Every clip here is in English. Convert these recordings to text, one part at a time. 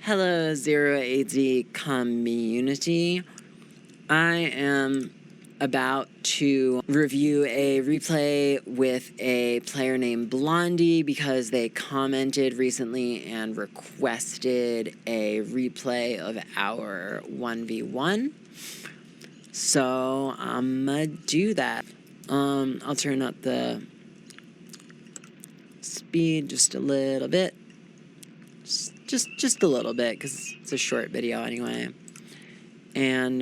Hello, 0AD community. I am about to review a replay with a player named Blondie because they commented recently and requested a replay of our 1v1. So I'm gonna do that. I'll turn up the speed just a little bit. Just a little bit, because it's a short video anyway. And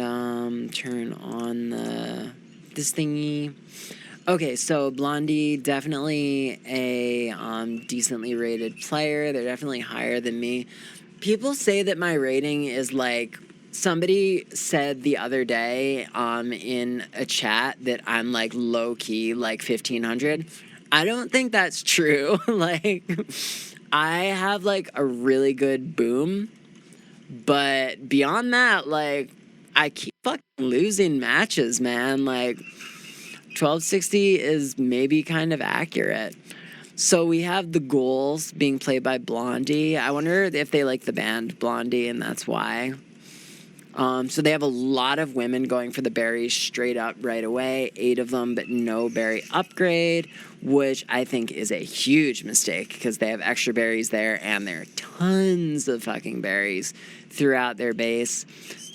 turn on this thingy. Okay, so Blondie, definitely a decently rated player. They're definitely higher than me. People say that my rating is like, somebody said the other day in a chat that I'm like low-key like 1500. I don't think that's true. Like, I have like a really good boom, but beyond that, like, I keep fucking losing matches, man. Like, 1260 is maybe kind of accurate. So we have the Ghouls being played by Blondie. I wonder if they like the band Blondie, and that's why. So they have a lot of women going for the berries straight up right away. 8 of them, but no berry upgrade, which I think is a huge mistake because they have extra berries there, and there are tons of fucking berries throughout their base.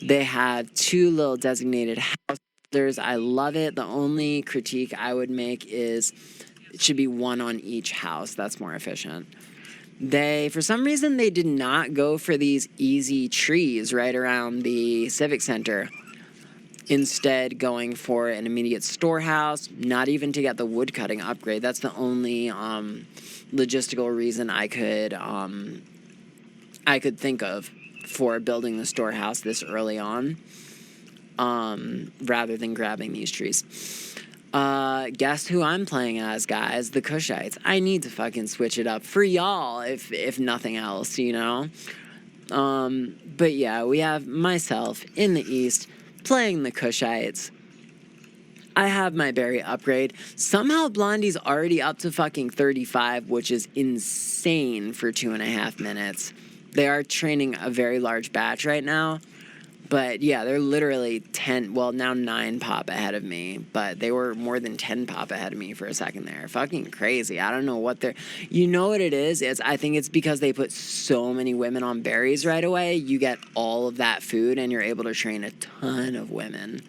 They have 2 little designated house builders. I love it. The only critique I would make is it should be 1 on each house. That's more efficient. For some reason, they did not go for these easy trees right around the Civic Center. Instead, going for an immediate storehouse, not even to get the woodcutting upgrade. That's the only logistical reason I could think of for building the storehouse this early on, rather than grabbing these trees. Guess who I'm playing as, guys? The Kushites. I need to fucking switch it up for y'all, if nothing else, you know? But yeah, we have myself in the east playing the Kushites. I have my berry upgrade. Somehow Blondie's already up to fucking 35, which is insane for 2.5 minutes. They are training a very large batch right now. But yeah, they're literally 10, well, now 9 pop ahead of me. But they were more than 10 pop ahead of me for a second there. Fucking crazy. I don't know what they're... You know what it is? I think it's because they put so many women on berries right away. You get all of that food, and you're able to train a ton of women.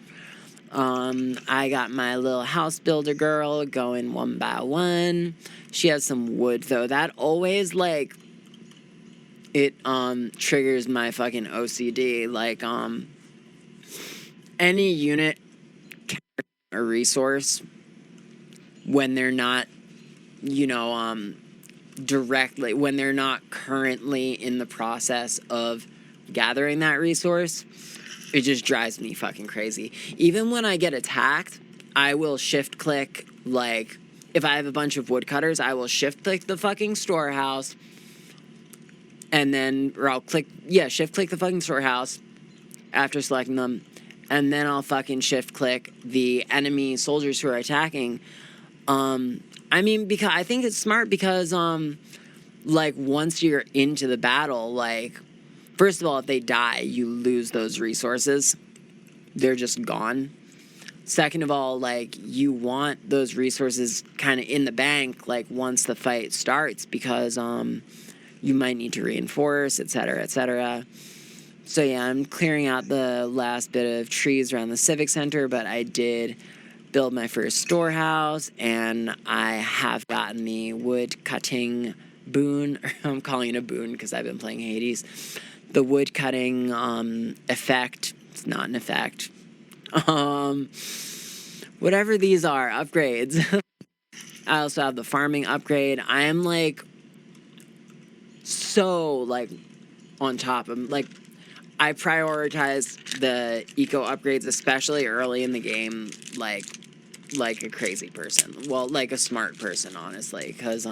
I got my little house builder girl going 1 by 1. She has some wood, though. That always, like... It triggers my fucking OCD. Like, any unit or resource, when they're not, you know, directly, when they're not currently in the process of gathering that resource, it just drives me fucking crazy. Even when I get attacked, I will shift click, like, if I have a bunch of woodcutters, I will shift click the fucking storehouse. And then, or I'll shift click the fucking storehouse after selecting them. And then I'll fucking shift click the enemy soldiers who are attacking. I mean, because I think it's smart because, like, once you're into the battle, like, first of all, if they die, you lose those resources. They're just gone. Second of all, like, you want those resources kind of in the bank, like, once the fight starts, because, you might need to reinforce, etc., etc. So yeah, I'm clearing out the last bit of trees around the Civic Center, but I did build my first storehouse, and I have gotten the wood cutting boon. I'm calling it a boon because I've been playing Hades. The wood cutting effect. It's not an effect. Whatever these are, upgrades. I also have the farming upgrade. I am like so like on top of, like, I prioritize the eco upgrades, especially early in the game, like a crazy person. Well, like a smart person, honestly, because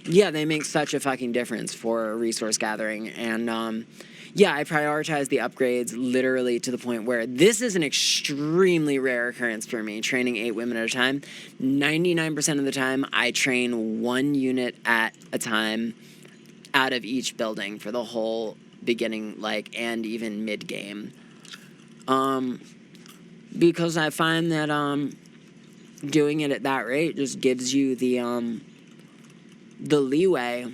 yeah, they make such a fucking difference for resource gathering. And yeah, I prioritize the upgrades literally to the point where this is an extremely rare occurrence for me, training 8 women at a time. 99% of the time, I train 1 unit at a time. out of each building for the whole beginning, like, and even mid-game. Because I find that doing it at that rate just gives you the leeway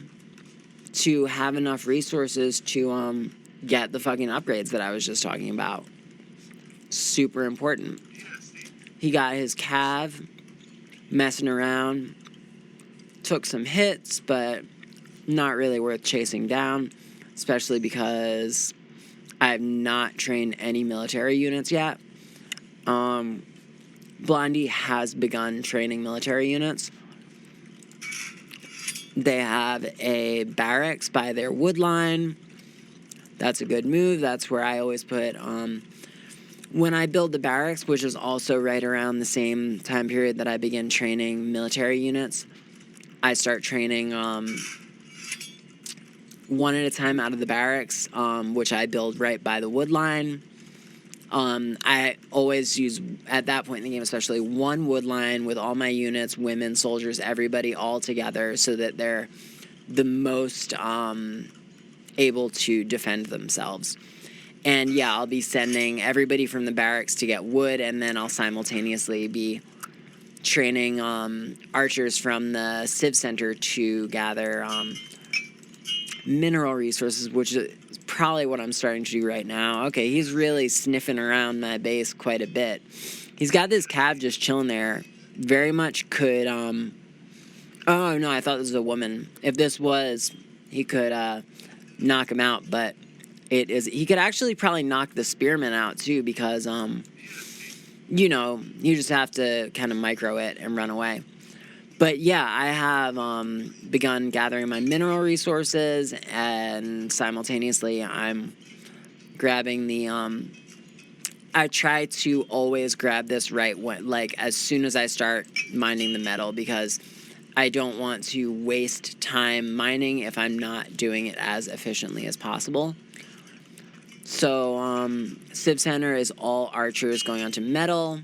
to have enough resources to get the fucking upgrades that I was just talking about. Super important. He got his cav, messing around, took some hits, but not really worth chasing down, especially because I have not trained any military units yet. Blondie has begun training military units. They have a barracks by their wood line. That's a good move. That's where I always put, when I build the barracks, which is also right around the same time period that I begin training military units, I start training one at a time out of the barracks, which I build right by the wood line. I always use, at that point in the game especially, one wood line with all my units, women, soldiers, everybody all together, so that they're the most able to defend themselves. And yeah, I'll be sending everybody from the barracks to get wood, and then I'll simultaneously be training archers from the Civ Center to gather mineral resources, which is probably what I'm starting to do right now. Okay, he's really sniffing around my base quite a bit. He's got this cav just chilling there. Very much could, oh no, I thought this was a woman. If this was, he could knock him out, but it is, he could actually probably knock the spearman out too, because, you know, you just have to kind of micro it and run away. But yeah, I have begun gathering my mineral resources, and simultaneously I'm grabbing the, I try to always grab this right when, like, as soon as I start mining the metal, because I don't want to waste time mining if I'm not doing it as efficiently as possible. So, Civ Center is all archers going on to metal.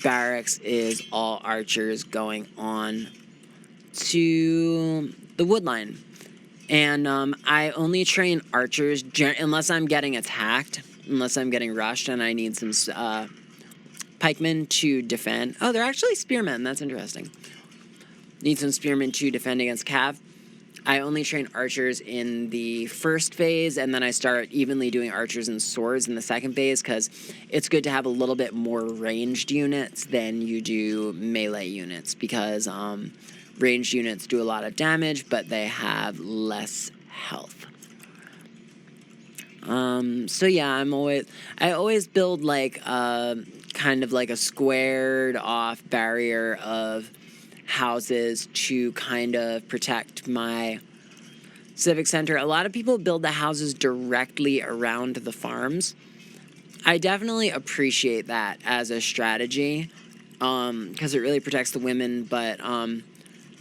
Barracks is all archers going on to the wood line. And I only train archers unless I'm getting attacked, unless I'm getting rushed and I need some pikemen to defend. Oh, they're actually spearmen. That's interesting. Need some spearmen to defend against cav. I only train archers in the first phase, and then I start evenly doing archers and swords in the second phase, because it's good to have a little bit more ranged units than you do melee units, because ranged units do a lot of damage, but they have less health. So yeah, I always build like kind of like a squared off barrier of houses to kind of protect my civic center. A lot of people build the houses directly around the farms. I definitely appreciate that as a strategy, because it really protects the women, but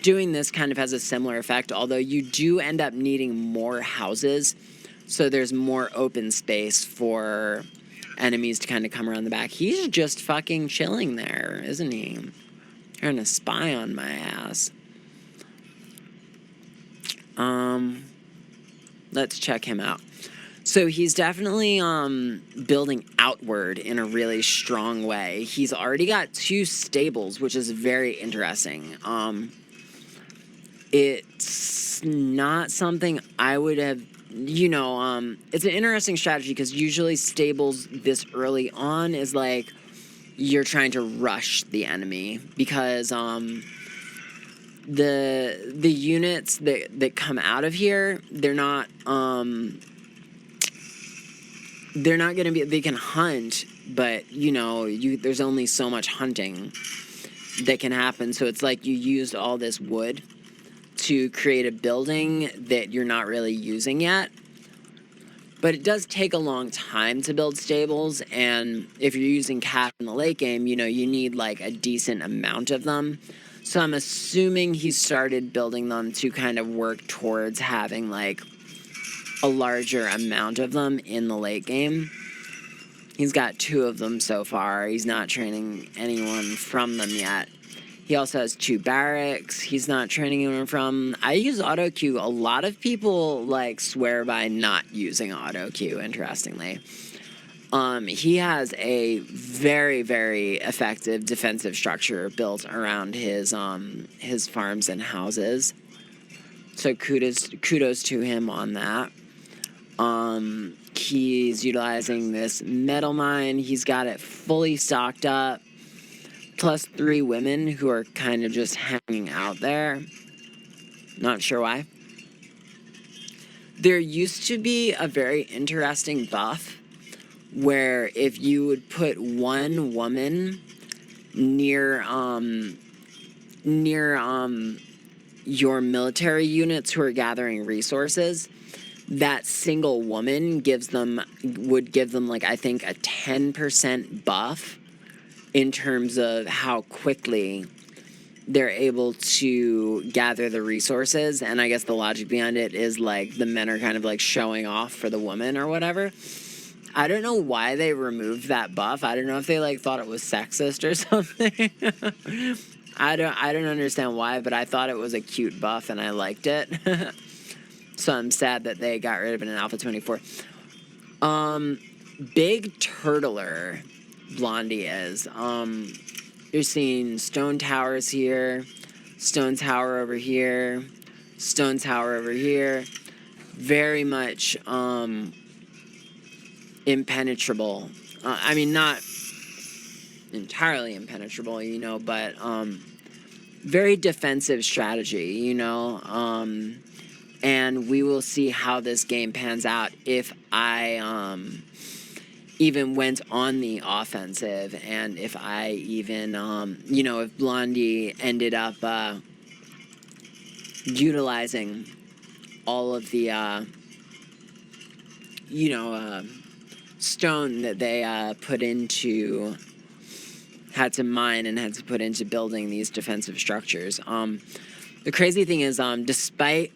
doing this kind of has a similar effect, although you do end up needing more houses, so there's more open space for enemies to kind of come around the back. He's just fucking chilling there, isn't he? Trying to spy on my ass. Let's check him out. So he's definitely building outward in a really strong way. He's already got 2 stables, which is very interesting. It's not something I would have, you know, it's an interesting strategy, because usually stables this early on is like you're trying to rush the enemy, because the units that come out of here, they're not going to be, they can hunt, but you know, there's only so much hunting that can happen. So it's like you used all this wood to create a building that you're not really using yet. But it does take a long time to build stables, and if you're using cav in the late game, you know, you need like a decent amount of them. So I'm assuming he started building them to kind of work towards having like a larger amount of them in the late game. He's got 2 of them so far. He's not training anyone from them yet. He also has 2 barracks. He's not training anyone from. I use auto queue. A lot of people like swear by not using auto queue, interestingly. He has a very, very effective defensive structure built around his farms and houses. So kudos to him on that. He's utilizing this metal mine. He's got it fully stocked up. Plus 3 women who are kind of just hanging out there. Not sure why. There used to be a very interesting buff where if you would put one woman near your military units who are gathering resources, that single woman would give them like I think a 10% buff in terms of how quickly they're able to gather the resources. And I guess the logic behind it is like the men are kind of like showing off for the women or whatever. I don't know why they removed that buff. I don't know if they like thought it was sexist or something. I don't understand why, but I thought it was a cute buff and I liked it. So I'm sad that they got rid of it in Alpha 24. Big turtler Blondie is. You're seeing stone towers here, stone tower over here, stone tower over here. Very much impenetrable. I mean, not entirely impenetrable, you know, but very defensive strategy, you know. And we will see how this game pans out if I even went on the offensive, and if I even, you know, if Blondie ended up utilizing all of the, you know, stone that they had to mine and had to put into building these defensive structures. The crazy thing is, despite...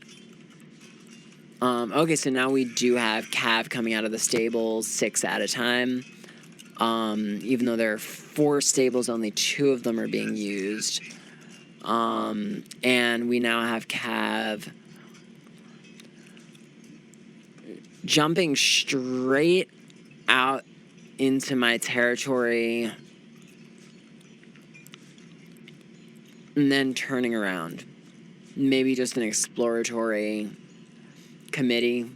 okay, so now we do have Cav coming out of the stables 6 at a time. Even though there are 4 stables, only 2 of them are being used. And we now have Cav jumping straight out into my territory and then turning around. Maybe just an exploratory committee.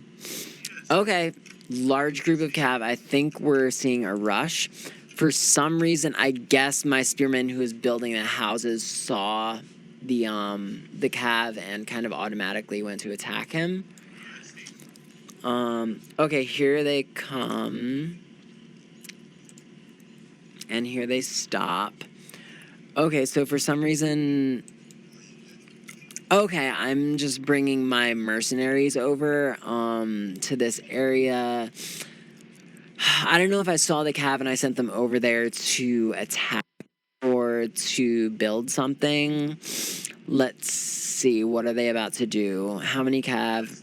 Okay, large group of Cav. I think we're seeing a rush. For some reason, I guess my spearman who is building the houses saw the Cav and kind of automatically went to attack him. Okay, here they come. And here they stop. Okay, so for some reason... Okay, I'm just bringing my mercenaries over to this area. I don't know if I saw the Cav and I sent them over there to attack or to build something. Let's see, what are they about to do? How many Cav?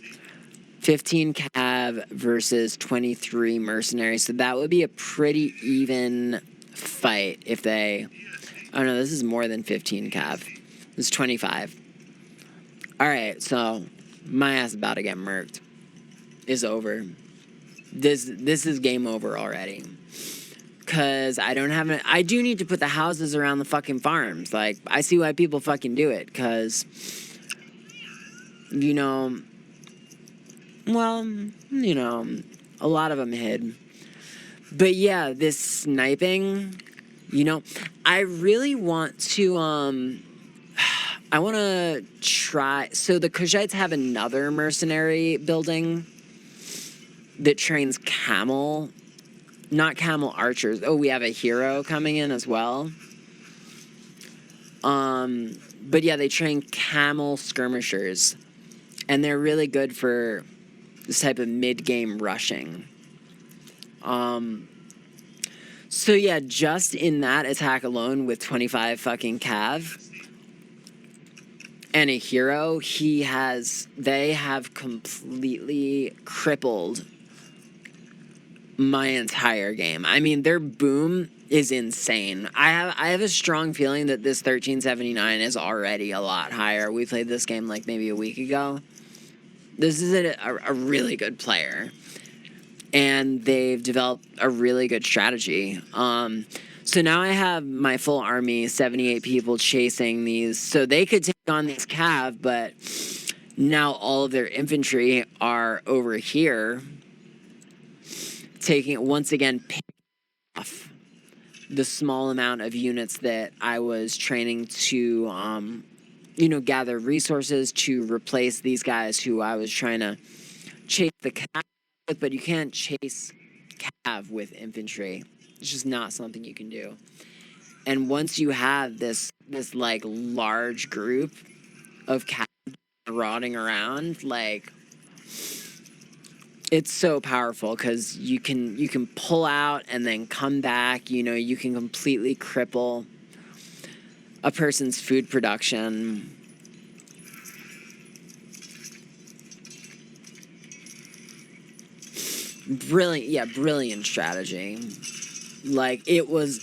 15 Cav versus 23 mercenaries. So that would be a pretty even fight if they... Oh no, this is more than 15 Cav. This is 25. Alright, so my ass is about to get murked. It's over. This is game over already. Because I don't have... I do need to put the houses around the fucking farms. Like, I see why people fucking do it. Because, you know... Well, you know, a lot of them hid. But yeah, this sniping, you know, I really want to, I want to try. So the Kushites have another mercenary building that trains camel, not camel archers. Oh, we have a hero coming in as well. But yeah, they train camel skirmishers, and they're really good for this type of mid-game rushing. So yeah, just in that attack alone with 25 fucking Cav and a hero, they have completely crippled my entire game. I mean, their boom is insane. I have a strong feeling that this 1379 is already a lot higher. We played this game like maybe a week ago. This is a really good player, and they've developed a really good strategy. So now I have my full army, 78 people chasing these, so they could take on these cav, but now all of their infantry are over here, taking, once again, picking off the small amount of units that I was training to, you know, gather resources to replace these guys who I was trying to chase the cav with, but you can't chase cav with infantry. It's just not something you can do. And once you have this like large group of cav rotting around, like, it's so powerful because you can pull out and then come back. You know, you can completely cripple a person's food production. Brilliant, yeah, brilliant strategy. Like, it was,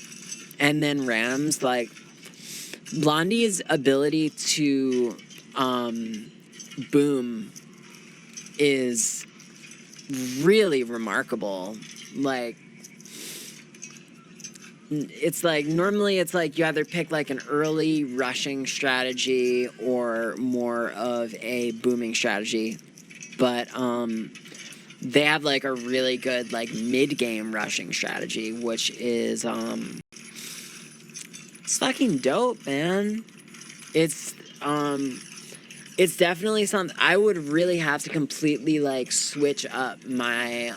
and then Rams, like, Blondie's ability to boom is really remarkable. Like, it's like, normally it's like you either pick like an early rushing strategy or more of a booming strategy, but they have like a really good like mid-game rushing strategy, which is it's fucking dope, man. It's definitely something I would really have to completely like switch up my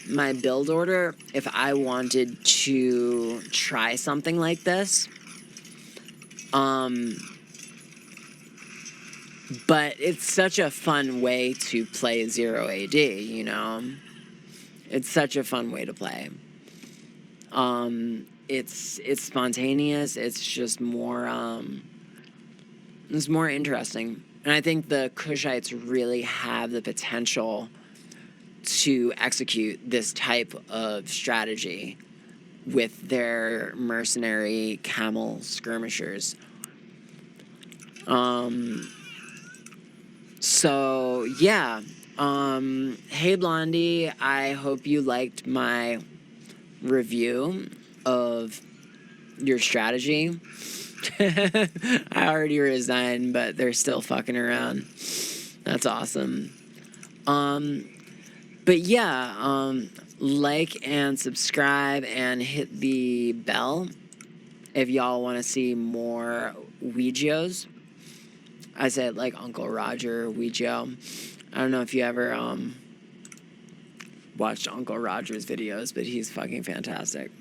my build order if I wanted to try something like this. But it's such a fun way to play 0 AD, you know? It's such a fun way to play. It's spontaneous, it's just more, it's more interesting. And I think the Kushites really have the potential to execute this type of strategy with their mercenary camel skirmishers. So, yeah. Hey, Blondie, I hope you liked my review of your strategy. I already resigned, but they're still fucking around. That's awesome. But yeah, like and subscribe and hit the bell if y'all want to see more Ouija's. I said like Uncle Roger Ouija. I don't know if you ever watched Uncle Roger's videos, but he's fucking fantastic.